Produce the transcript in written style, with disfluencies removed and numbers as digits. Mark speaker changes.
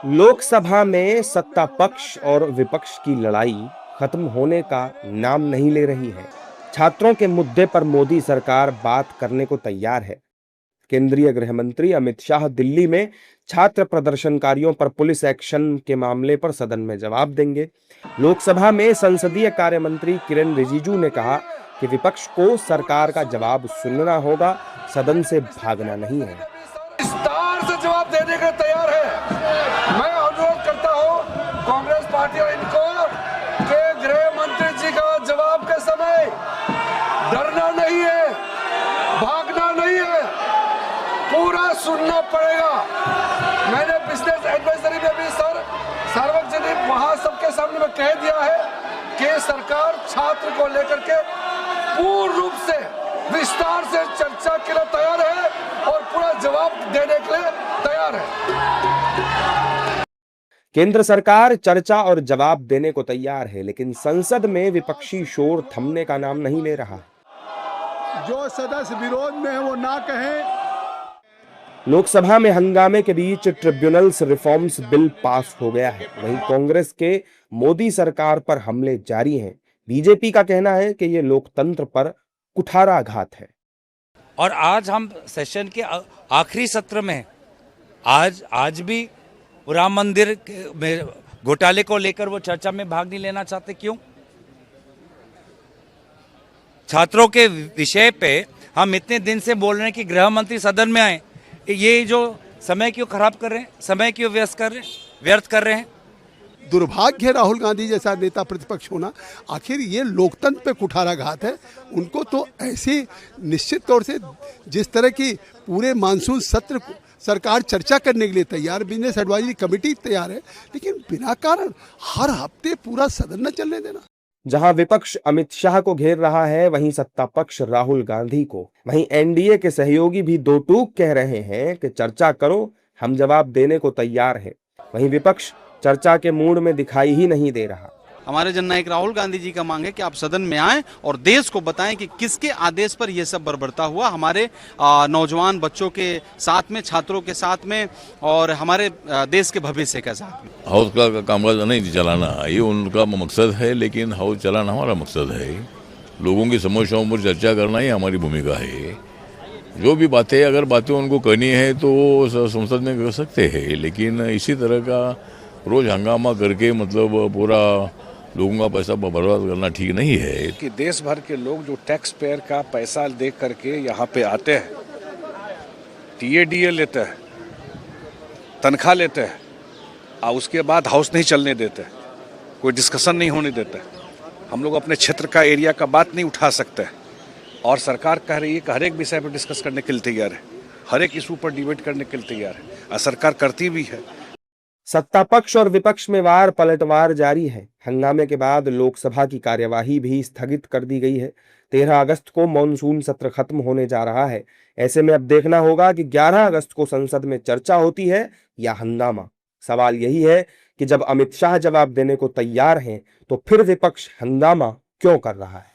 Speaker 1: लोकसभा में सत्ता पक्ष और विपक्ष की लड़ाई खत्म होने का नाम नहीं ले रही है। छात्रों के मुद्दे पर मोदी सरकार बात करने को तैयार है। केंद्रीय गृह मंत्री अमित शाह दिल्ली में छात्र प्रदर्शनकारियों पर पुलिस एक्शन के मामले पर सदन में जवाब देंगे। लोकसभा में संसदीय कार्य मंत्री किरेन रिजिजू ने कहा कि विपक्ष को सरकार का जवाब सुनना होगा, सदन से भागना नहीं है।
Speaker 2: विस्तार से जवाब देने का तैयार है। मैं अनुरोध करता हूं कांग्रेस पार्टी और इनको कि गृह मंत्री जी का जवाब के समय डरना नहीं है, भागना नहीं है, पूरा सुनना पड़ेगा। मैंने बिजनेस एडवाइजरी में भी सार्वजनिक वहां सबके सामने में कह दिया है कि सरकार छात्र को लेकर के पूर्ण रूप से विस्तार से चर्चा के लिए तैयार है और पूरा जवाब देने के लिए तैयार है।
Speaker 1: केंद्र सरकार चर्चा और जवाब देने को तैयार है, लेकिन संसद में विपक्षी शोर थमने का नाम नहीं ले रहा।
Speaker 3: जो सदस्य विरोध में है वो ना कहें।
Speaker 1: लोकसभा में हंगामे के बीच ट्रिब्यूनल्स रिफॉर्म्स बिल पास हो गया है। वहीं कांग्रेस के मोदी सरकार पर हमले जारी हैं। बीजेपी का कहना है कि ये लोकतंत्र पर कुठाराघात है।
Speaker 4: और आज हम सेशन के आखिरी सत्र में आज भी राम मंदिर में घोटाले को लेकर वो चर्चा में भाग नहीं लेना चाहते। क्यों? छात्रों के विषय पे हम इतने दिन से बोल रहे हैं कि गृह मंत्री सदन में आए। ये जो समय क्यों खराब कर रहे हैं, समय क्यों व्यर्थ कर रहे हैं?
Speaker 3: दुर्भाग्य राहुल गांधी जैसा नेता प्रतिपक्ष होना। आखिर ये लोकतंत्र पे कुठाराघात है। उनको तो ऐसे निश्चित तौर से जिस तरह की पूरे मानसून सत्र सरकार चर्चा करने के लिए तैयार, बिजनेस एडवाइजरी कमेटी तैयार है, लेकिन बिना कारण हर हफ्ते पूरा सदन न चलने देना।
Speaker 1: जहां विपक्ष अमित शाह को घेर रहा है, वहीं सत्ता पक्ष राहुल गांधी को। वहीं एनडीए के सहयोगी भी दो टूक कह रहे हैं कि चर्चा करो, हम जवाब देने को तैयार है। वहीं विपक्ष चर्चा के मूड में दिखाई ही नहीं दे रहा।
Speaker 5: हमारे जननायक राहुल गांधी जी का मांग है कि आप सदन में आएं और देश को बताएं कि किसके आदेश पर यह सब बर्बरता हुआ हमारे नौजवान बच्चों के साथ में, छात्रों के साथ में और हमारे देश के भविष्य के साथ में।
Speaker 6: हाउस का कामकाज नहीं चलाना ये उनका मकसद है, लेकिन हाउस चलाना हमारा मकसद है। लोगों की समस्याओं पर चर्चा करना ही हमारी भूमिका है। जो भी बातें अगर उनको करनी है तो वो संसद में कर सकते हैं, लेकिन इसी तरह का रोज हंगामा करके मतलब पूरा लोगों का पैसा बर्बाद करना ठीक नहीं है।
Speaker 2: कि देश भर के लोग जो टैक्स पेयर का पैसा दे करके यहाँ पे आते हैं, टीएडीए लेते हैं, तनख्वाह लेते हैं और उसके बाद हाउस नहीं चलने देते, कोई डिस्कशन नहीं होने देते। हम लोग अपने क्षेत्र का एरिया का बात नहीं उठा सकते और सरकार कह रही है कि हर एक विषय पर डिस्कस करने के लिए तैयार है, हर एक इशू पर डिबेट करने के लिए तैयार है और सरकार करती भी है।
Speaker 1: सत्ता पक्ष और विपक्ष में वार पलटवार जारी है। हंगामे के बाद लोकसभा की कार्यवाही भी स्थगित कर दी गई है। 13 अगस्त को मॉनसून सत्र खत्म होने जा रहा है। ऐसे में अब देखना होगा कि 11 अगस्त को संसद में चर्चा होती है या हंगामा। सवाल यही है कि जब अमित शाह जवाब देने को तैयार हैं, तो फिर विपक्ष हंगामा क्यों कर रहा है?